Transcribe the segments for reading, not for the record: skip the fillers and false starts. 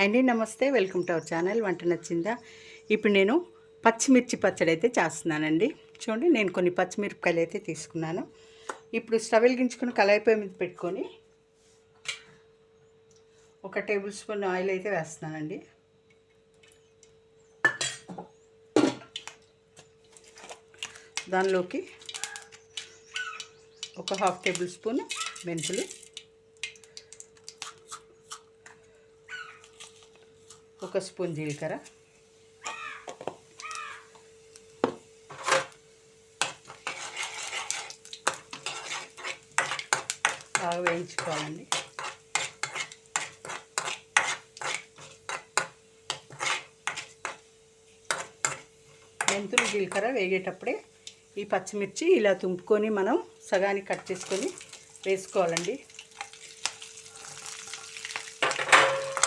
అండి నమస్తే, welcome to our channel. వంట నచ్చిందా? ఇప్పుడు నేను పచ్చిమిర్చి పచ్చడి అయితే చేస్తున్నానండి. చూడండి, నేను కొన్ని పచ్చిమిరపకాయలు అయితే తీసుకున్నాను. ఇప్పుడు స్టవ్ వెలిగించుకుని కళాయి పొయ్యి మీద పెట్టుకొని 1 టేబుల్ స్పూన్ ఆయిల్ అయితే వేస్తున్నానండి. దానిలోకి 1/2 టేబుల్ స్పూన్ మెంతులు, 1 స్పూన్ జీలకర్ర, బాగా వేయించుకోవాలండి. మెంతులు జీలకర్ర వేగేటప్పుడే ఈ పచ్చిమిర్చి ఇలా తుంపుకొని మనం సగానికి కట్ చేసుకొని వేసుకోవాలండి.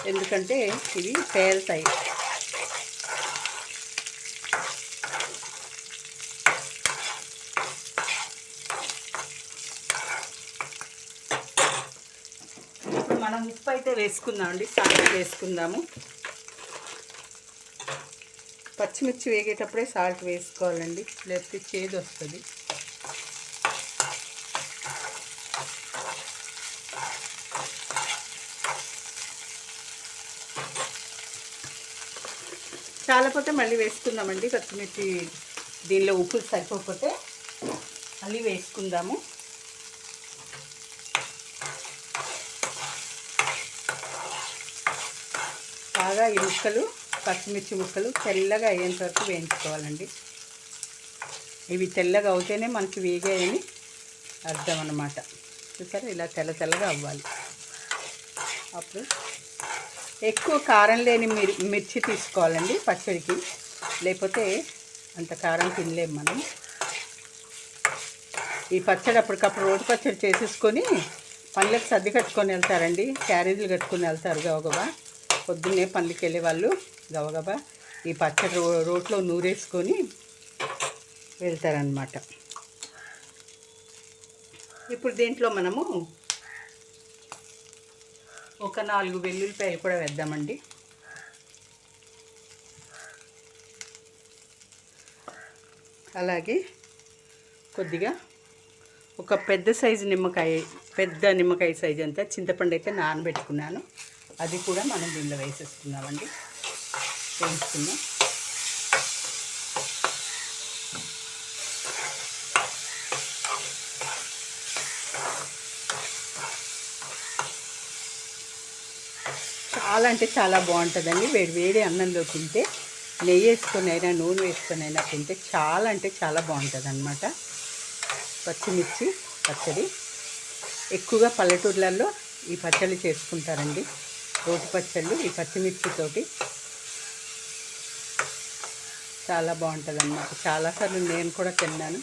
ఎందుకంటే ఇవి పేలుతాయి. ఇప్పుడు మనం ఉప్పు అయితే వేసుకుందామండి, సాల్ట్ వేసుకుందాము. పచ్చిమిర్చి వేగేటప్పుడే సాల్ట్ వేసుకోవాలండి, లేకపోతే చేదు వస్తుంది. చాలపోతే మళ్ళీ వేసుకుందామండి. పచ్చిమిర్చి దీనిలో ఉప్పు సరిపోకపోతే మళ్ళీ వేసుకుందాము. బాగా ఈ ముక్కలు, పచ్చిమిర్చి ముక్కలు తెల్లగా అయ్యేంత వరకు వేయించుకోవాలండి. ఇవి తెల్లగా అవుతేనే మనకి వేగాయని అర్థం అన్నమాట. చూసారా, ఇలా తెల్లగా అవ్వాలి. అప్పుడు ఎక్కువ కారం లేని మిర్చి తీసుకోవాలండి పచ్చడికి, లేకపోతే అంత కారం తినలేము మనం. ఈ పచ్చడి అప్పటికప్పుడు రోటి పచ్చడి చేసేసుకొని పనులకు సర్ది కట్టుకొని వెళ్తారండి. క్యారేజీలు కట్టుకొని వెళ్తారు గబగబా. పొద్దున్నే పనులకి వెళ్ళే వాళ్ళు గబగబా ఈ పచ్చడి రోట్లో నూరేసుకొని వెళ్తారనమాట. ఇప్పుడు దీంట్లో మనము ఒక 4 వెల్లుల్లిపాయలు కూడా వేద్దామండి. అలాగే కొద్దిగా ఒక పెద్ద నిమ్మకాయ సైజు అంతా చింతపండు అయితే నానబెట్టుకున్నాను. అది కూడా మనం దీనిలో వేసేసుకున్నామండి. వేసుకున్నాం. చాలా అంటే చాలా బాగుంటుందండి. వేడి అన్నంలో తింటే, నెయ్యి వేసుకొని అయినా నూనె వేసుకొని అయినా తింటే చాలా అంటే చాలా బాగుంటుంది అన్నమాట. పచ్చిమిర్చి పచ్చడి ఎక్కువగా పల్లెటూర్లలో ఈ పచ్చళ్ళు చేసుకుంటారండి. రోటి పచ్చళ్ళు ఈ పచ్చిమిర్చితోటి చాలా బాగుంటుంది అన్నమాట. చాలాసార్లు నేను కూడా తిన్నాను.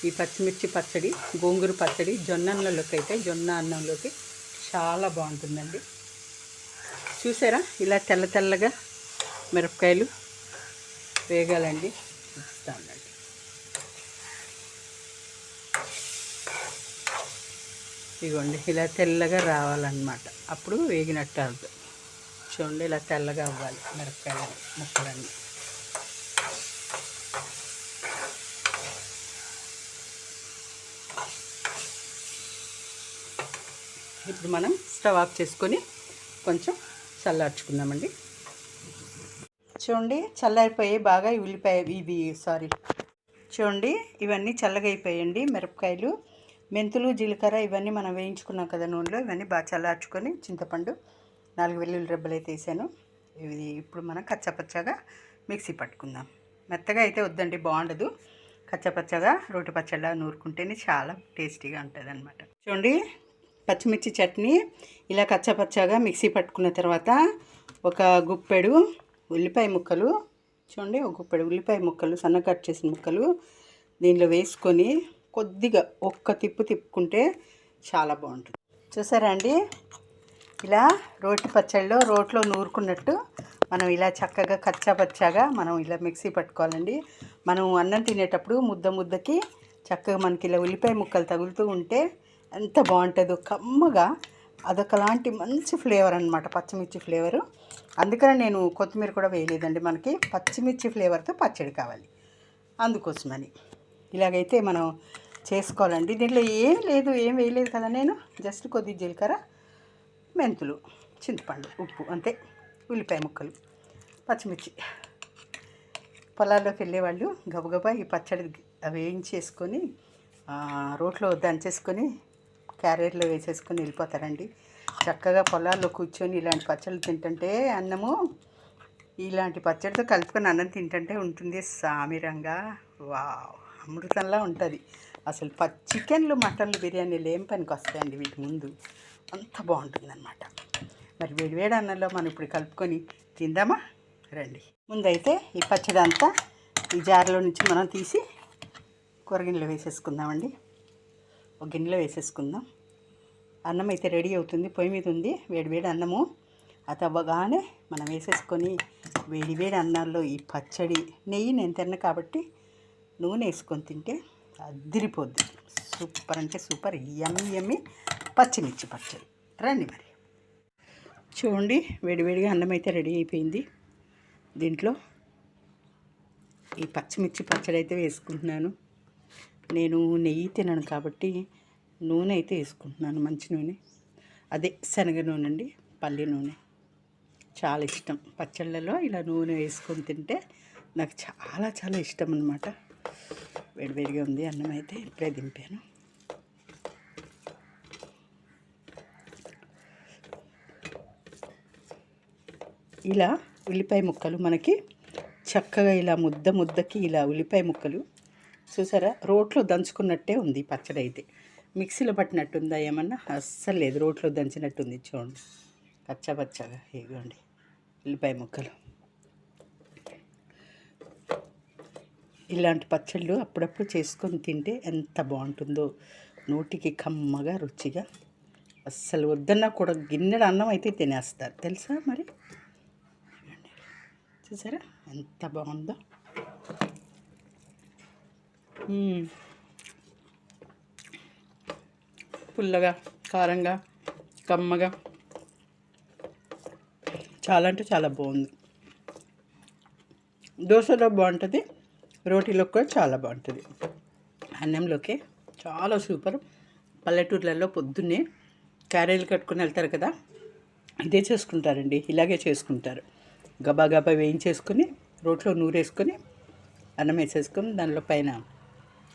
ఈ పచ్చిమిర్చి పచ్చడి, గోంగూర పచ్చడి జొన్న అన్నంలోకి చాలా బాగుంటుందండి. చూసారా, ఇలా తెల్లగా మిరపకాయలు వేగాలండి. చూస్తానండి. ఇదిగోండి, ఇలా తెల్లగా రావాలన్నమాట. అప్పుడు వేగినట్టు అర్థం. చూడండి, ఇలా తెల్లగా అవ్వాలి మిరపకాయలు ముక్కలన్నీ. ఇప్పుడు మనం స్టవ్ ఆఫ్ చేసుకొని కొంచెం చల్లార్చుకుందామండి. చూడండి, చల్లారిపోయి బాగా చూడండి, ఇవన్నీ చల్లగా అయిపోయాయండి. మిరపకాయలు, మెంతులు, జీలకర్ర ఇవన్నీ మనం వేయించుకున్నాం కదా నూనెలో. ఇవన్నీ బాగా చల్లార్చుకొని చింతపండు 4 వెల్లుల్లి రెబ్బలు అయితే వేసాను. ఇవి ఇప్పుడు మనం కచ్చాపచ్చాగా మిక్సీ పట్టుకుందాం. మెత్తగా అయితే వద్దండి, బాగుండదు. కచ్చాపచ్చాగా రోటి పచ్చళ్ళ నూరుకుంటేనే చాలా టేస్టీగా ఉంటుంది అన్నమాట. చూడండి, పచ్చిమిర్చి చట్నీ ఇలా కచ్చాపచ్చాగా మిక్సీ పట్టుకున్న తర్వాత ఒక గుప్పెడు ఉల్లిపాయ ముక్కలు, చూడండి ఒక గుప్పెడు ఉల్లిపాయ ముక్కలు సన్నగా కట్ చేసిన ముక్కలు దీనిలో వేసుకొని కొద్దిగా ఒక్క తిప్పుకుంటే చాలా బాగుంటుంది. చూసారా అండి, ఇలా రోటి పచ్చళ్ళలో రోట్లో నూరుకున్నట్టు మనం ఇలా చక్కగా కచ్చాపచ్చాగా మనం ఇలా మిక్సీ పట్టుకోవాలండి. మనం అన్నం తినేటప్పుడు ముద్దకి చక్కగా మనకి ఇలా ఉల్లిపాయ ముక్కలు తగులుతూ ఉంటే ఎంత బాగుంటుందో కమ్మగా, అదొకలాంటి మంచి ఫ్లేవర్ అనమాట, పచ్చిమిర్చి ఫ్లేవరు. అందుకనే నేను కొత్తిమీర కూడా వేయలేదండి, మనకి పచ్చిమిర్చి ఫ్లేవర్తో పచ్చడి కావాలి, అందుకోసమని. ఇలాగైతే మనం చేసుకోవాలండి. దీంట్లో ఏం లేదు, ఏం వేయలేదు కదా నేను, జస్ట్ కొద్ది జీలకర్ర, మెంతులు, చింతపండు, ఉప్పు, అంతే. ఉల్లిపాయ ముక్కలు, పచ్చిమిర్చి. పొలాల్లోకి వెళ్ళేవాళ్ళు గబగబా ఈ పచ్చడి వేయించేసుకొని రోట్లో దంచేసుకొని క్యారెట్లో వేసేసుకొని వెళ్ళిపోతారండి. చక్కగా పొలాల్లో కూర్చొని ఇలాంటి పచ్చళ్ళు తింటుంటే, అన్నము ఇలాంటి పచ్చడితో కలుపుకొని అన్నం తింటుంటే ఉంటుంది సామిరంగా. వావ్, అమృతంలా ఉంటుంది అసలు. చికెన్లు, మటన్లు, బిర్యానీలు ఏం పనికి వస్తాయండి వీటి ముందు, అంత బాగుంటుందన్నమాట. మరి వేడివేడి అన్నంలో మనం ఇప్పుడు కలుపుకొని తిందామా, రండి. ముందైతే ఈ పచ్చడి అంతా ఈ జార్లో నుంచి మనం తీసి కూరగిన్నెలో వేసేసుకుందామండి. ఒక గిన్నెలో వేసేసుకుందాం. అన్నం అయితే రెడీ అవుతుంది, పొయ్యి మీద ఉంది వేడివేడి అన్నము. అది అవ్వగానే మనం వేసేసుకొని వేడివేడి అన్నాల్లో ఈ పచ్చడి, నెయ్యి నేను తిన్న కాబట్టి నూనె వేసుకొని తింటే అదిరిపోద్ది. సూపర్ అంటే సూపర్, యమ్మీ యమ్మీ పచ్చిమిర్చి పచ్చడి. రండి మరి. చూడండి, వేడివేడిగా అన్నం అయితే రెడీ అయిపోయింది. దీంట్లో ఈ పచ్చిమిర్చి పచ్చడి అయితే వేసుకుంటున్నాను. నేను నెయ్యి తినను కాబట్టి నూనె అయితే వేసుకుంటున్నాను, మంచి నూనె. అదే శనగ నూనె అండి, పల్లి నూనె. చాలా ఇష్టం పచ్చళ్ళలో ఇలా నూనె వేసుకొని తింటే, నాకు చాలా చాలా ఇష్టం అన్నమాట. వేడివేడిగా ఉంది అన్నం అయితే, ఇప్పుడే దింపాను. ఇలా ఉల్లిపాయ ముక్కలు మనకి చక్కగా ఇలా ముద్దకి ఇలా ఉల్లిపాయ ముక్కలు చూసారా, రోట్లో దంచుకున్నట్టే ఉంది పచ్చడి అయితే. మిక్సీలో పట్టినట్టుందా ఏమన్నా? అస్సలు లేదు, రోట్లో దంచినట్టుంది. చూడండి పచ్చగా, ఇదిగోండి ఉల్లిపాయ ముక్కలు. ఇలాంటి పచ్చళ్ళు అప్పుడప్పుడు చేసుకొని తింటే ఎంత బాగుంటుందో, నోటికి కమ్మగా, రుచిగా. అస్సలు వద్దన్నా కూడా గిన్నెడు అన్నం అయితే తినేస్తారు తెలుసా మరి. చూసారా ఎంత బాగుందో. పుల్లగా, కారంగా, కమ్మగా, చాలా అంటే చాలా బాగుంది. దోశలో బాగుంటుంది, రోటీలో కూడా చాలా బాగుంటుంది, అన్నంలోకి చాలా సూపర్. పల్లెటూర్లలో పొద్దున్నే క్యారీలు కట్టుకుని వెళ్తారు కదా, ఇదే చేసుకుంటారండి, ఇలాగే చేసుకుంటారు. గబా వేయించేసుకొని రోట్లో నూరేసుకొని అన్నం వేసేసుకొని దానిలో పైన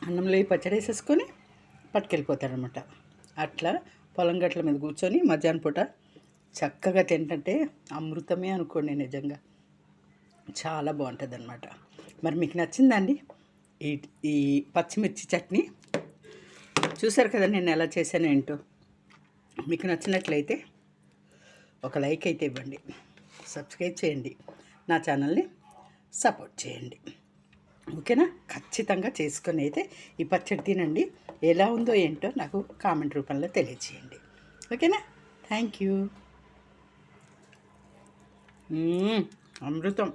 అన్నంలో ఈ పచ్చడి వేసేసుకొని పట్టుకెళ్ళిపోతారనమాట. అట్లా పొలం గట్ల మీద కూర్చొని మధ్యాహ్నం పూట చక్కగా తింటుంటే అమృతమే అనుకోండి, నిజంగా చాలా బాగుంటుంది అనమాట. మరి మీకు నచ్చిందండి ఈ పచ్చిమిర్చి చట్నీ? చూసారు కదా నేను ఎలా చేశాను ఏంటో. మీకు నచ్చినట్లయితే ఒక లైక్ అయితే ఇవ్వండి, సబ్స్క్రైబ్ చేయండి, నా ఛానల్ని సపోర్ట్ చేయండి, ఓకేనా? ఖచ్చితంగా చేసుకొని అయితే ఈ పచ్చడి తినండి. ఎలా ఉందో ఏంటో నాకు కామెంట్ రూపంలో తెలియచేయండి, ఓకేనా? Thank you. అమృతం.